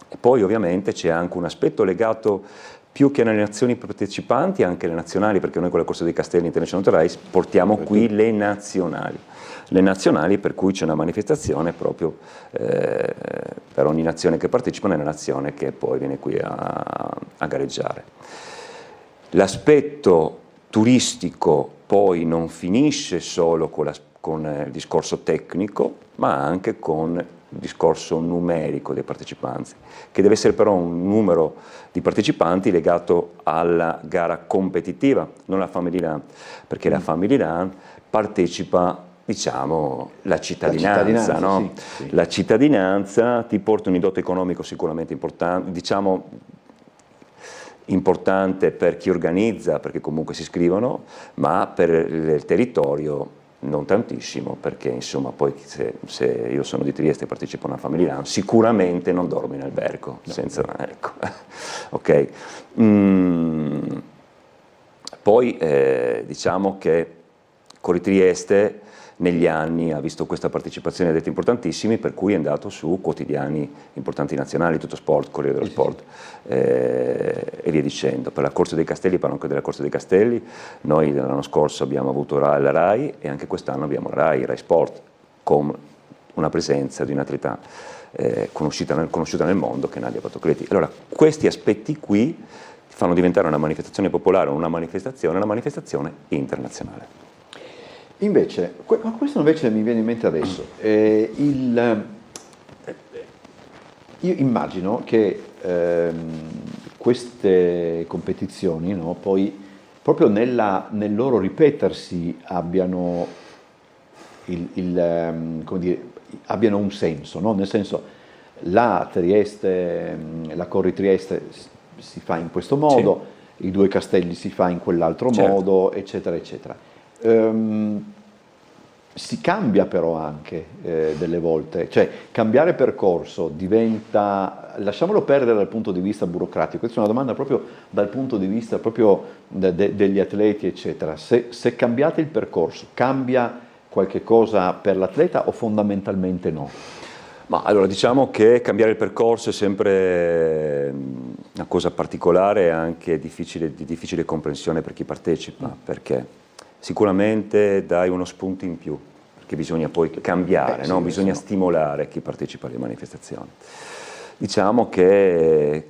E poi ovviamente c'è anche un aspetto legato più che alle nazioni partecipanti, anche le nazionali, perché noi con la Corsa dei Castelli International Race portiamo qui le nazionali per cui c'è una manifestazione proprio per ogni nazione che partecipa nella nazione che poi viene qui a gareggiare. L'aspetto turistico poi non finisce solo con il discorso tecnico, ma anche con il discorso numerico dei partecipanti, che deve essere però un numero di partecipanti legato alla gara competitiva, non la Family Run, perché la Family Run partecipa, diciamo, la cittadinanza, no? Sì. La cittadinanza ti porta un indotto economico sicuramente importante, diciamo importante per chi organizza, perché comunque si iscrivono, ma per il territorio non tantissimo, perché insomma poi se io sono di Trieste e partecipo a una Family Run, sicuramente non dormo in albergo, no. Senza, ecco, ok. Poi diciamo che Cori Trieste negli anni ha visto questa partecipazione di addetti importantissimi, per cui è andato su quotidiani importanti nazionali, Tutto Sport, Corriere dello Sport e via dicendo. Per la Corsa dei Castelli, parlo anche della Corsa dei Castelli, noi l'anno scorso abbiamo avuto la RAI e anche quest'anno abbiamo la RAI Sport, con una presenza di un'atleta conosciuta nel mondo che è Nadia Battocletti. Allora, questi aspetti qui fanno diventare una manifestazione popolare, una manifestazione internazionale. Invece, questo invece mi viene in mente adesso, io immagino che queste competizioni, no, poi proprio nel loro ripetersi abbiano, come dire, abbiano un senso, no? Nel senso, la Corri Trieste si fa in questo modo, sì. I Due Castelli si fa in quell'altro modo, eccetera, eccetera. Si cambia però anche delle volte, cioè cambiare percorso diventa, lasciamolo perdere dal punto di vista burocratico, questa è una domanda proprio dal punto di vista proprio degli atleti eccetera, se cambiate il percorso cambia qualche cosa per l'atleta o fondamentalmente no? Ma allora diciamo che cambiare il percorso è sempre una cosa particolare e anche di difficile comprensione per chi partecipa, perché sicuramente dai uno spunto in più, perché bisogna poi cambiare, sì, no? Bisogna stimolare chi partecipa alle manifestazioni. Diciamo che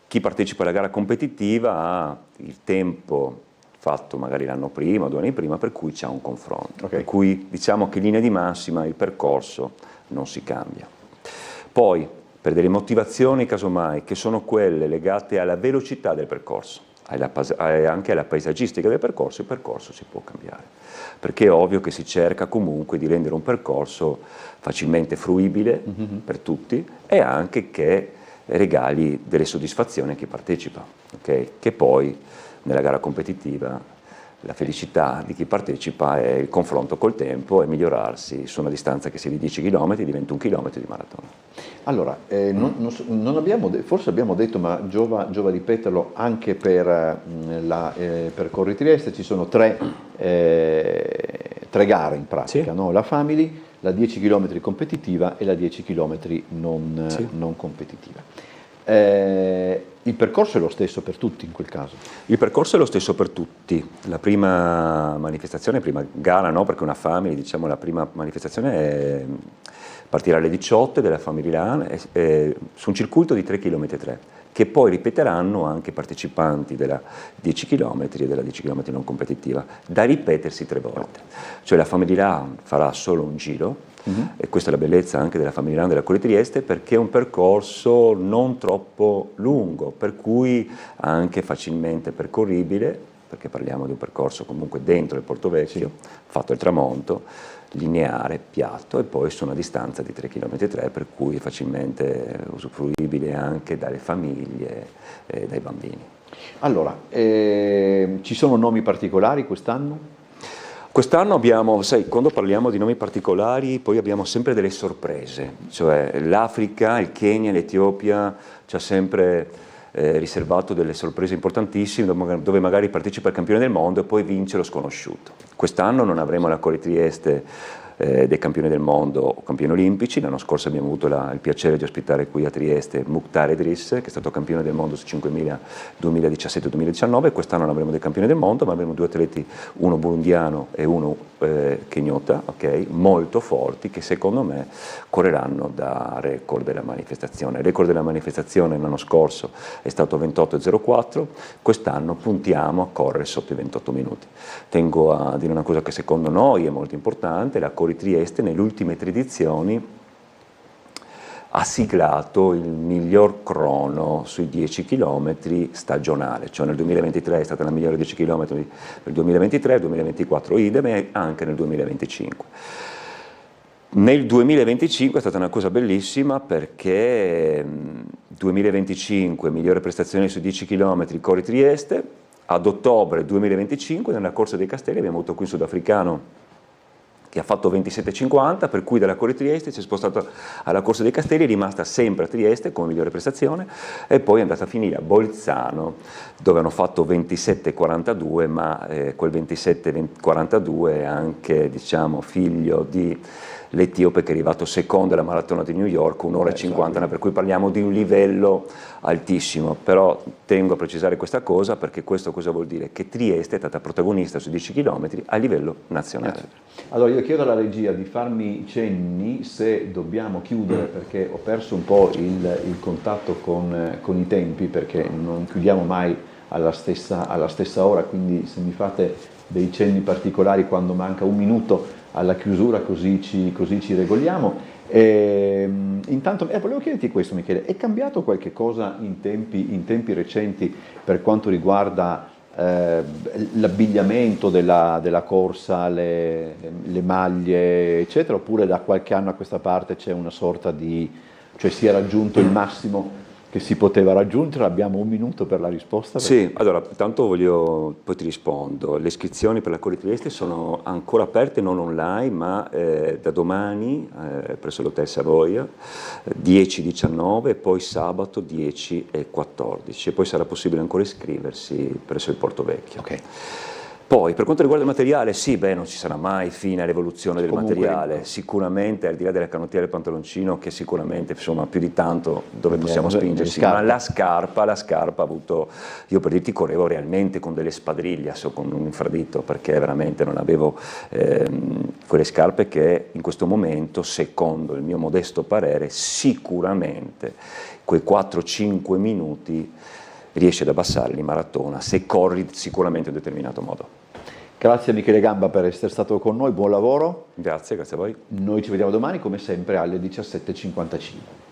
chi partecipa alla gara competitiva ha il tempo fatto magari l'anno prima o 2 anni prima, per cui c'è un confronto, per cui diciamo che in linea di massima il percorso non si cambia. Poi, per delle motivazioni casomai, che sono quelle legate alla velocità del percorso, anche alla paesaggistica del percorso, il percorso si può cambiare, perché è ovvio che si cerca comunque di rendere un percorso facilmente fruibile per tutti e anche che regali delle soddisfazioni a chi partecipa, okay? Che poi nella gara competitiva la felicità di chi partecipa è il confronto col tempo e migliorarsi su una distanza che sia di 10 km diventa 1 chilometro di maratona. Allora, non abbiamo, forse abbiamo detto, ma giova ripeterlo, anche per Corri Trieste ci sono 3 gare in pratica, sì. No? La Family, la 10 km competitiva e la 10 km non competitiva. Il percorso è lo stesso per tutti in quel caso? Il percorso è lo stesso per tutti. La prima manifestazione, prima gara no, perché una Family, diciamo la prima manifestazione partirà alle 18 della Family Run su un circuito di 3,3 km, che poi ripeteranno anche i partecipanti della 10 km e della 10 km non competitiva, da ripetersi 3 volte. Cioè la Family Run farà solo un giro, e questa è la bellezza anche della Family Run della Corri Trieste, perché è un percorso non troppo lungo, per cui anche facilmente percorribile, perché parliamo di un percorso comunque dentro il Porto Vecchio, sì. Fatto il tramonto, lineare, piatto, e poi su una distanza di 3,3 km, per cui è facilmente usufruibile anche dalle famiglie e dai bambini. Allora, ci sono nomi particolari quest'anno? Quest'anno abbiamo, sai, quando parliamo di nomi particolari, poi abbiamo sempre delle sorprese, cioè l'Africa, il Kenya, l'Etiopia ci ha sempre riservato delle sorprese importantissime dove magari partecipa il campione del mondo e poi vince lo sconosciuto. Quest'anno non avremo la Cori Trieste dei campioni del mondo o campioni olimpici. L'anno scorso abbiamo avuto il piacere di ospitare qui a Trieste Mukhtar Idriss, che è stato campione del mondo su 5.000 2017-2019. Quest'anno non avremo dei campioni del mondo, ma avremo due atleti, uno burundiano e uno kenyota, okay, molto forti, che secondo me correranno da record della manifestazione. Il record della manifestazione l'anno scorso è stato 28,04, quest'anno puntiamo a correre sotto i 28 minuti. Tengo a dire una cosa che secondo noi è molto importante: la Cori Trieste nelle ultime 3 edizioni ha siglato il miglior crono sui 10 km stagionale, cioè nel 2023 è stata la migliore 10 km del 2023, nel 2024 idem e anche nel 2025. Nel 2025 è stata una cosa bellissima perché 2025 migliore prestazione sui 10 km Cori Trieste, ad ottobre 2025 nella Corsa dei Castelli abbiamo avuto qui un sudafricano che ha fatto 27,50, per cui dalla Cori Trieste si è spostato alla Corsa dei Castelli, è rimasta sempre a Trieste come migliore prestazione e poi è andata a finire a Bolzano dove hanno fatto 27,42, ma quel 27,42 è anche, diciamo, figlio di l'etiope che è arrivato secondo alla maratona di New York, 1 ora e 50, per cui parliamo di un livello altissimo. Però tengo a precisare questa cosa perché questo cosa vuol dire? Che Trieste è stata protagonista su 10 km a livello nazionale. Allora io chiedo alla regia di farmi cenni se dobbiamo chiudere, perché ho perso un po' il contatto con i tempi, perché non chiudiamo mai alla stessa ora, quindi se mi fate dei cenni particolari quando manca un minuto alla chiusura, così ci regoliamo. Intanto volevo chiederti questo, Michele: è cambiato qualche cosa in tempi recenti per quanto riguarda l'abbigliamento della corsa, le maglie eccetera, oppure da qualche anno a questa parte c'è una sorta di, cioè si è raggiunto il massimo che si poteva raggiungere? Abbiamo un minuto per la risposta. Sì, allora, tanto poi ti rispondo. Le iscrizioni per la Cori Trieste sono ancora aperte, non online, ma da domani presso l'Hotel Savoia 10-19 e poi sabato 10 e 14 e poi sarà possibile ancora iscriversi presso il Porto Vecchio. Okay. Poi, per quanto riguarda il materiale, sì, non ci sarà mai fine all'evoluzione del materiale, sicuramente al di là della canottiera e del pantaloncino, che sicuramente, insomma, più di tanto dove possiamo spingersi, ma la scarpa ha avuto, io per dirti correvo realmente con delle spadriglie, con un infradito, perché veramente non avevo quelle scarpe che in questo momento, secondo il mio modesto parere, sicuramente quei 4-5 minuti riesci ad abbassarli in maratona se corri sicuramente in un determinato modo. Grazie a Michele Gamba per essere stato con noi, buon lavoro. Grazie a voi. Noi ci vediamo domani come sempre alle 17:55.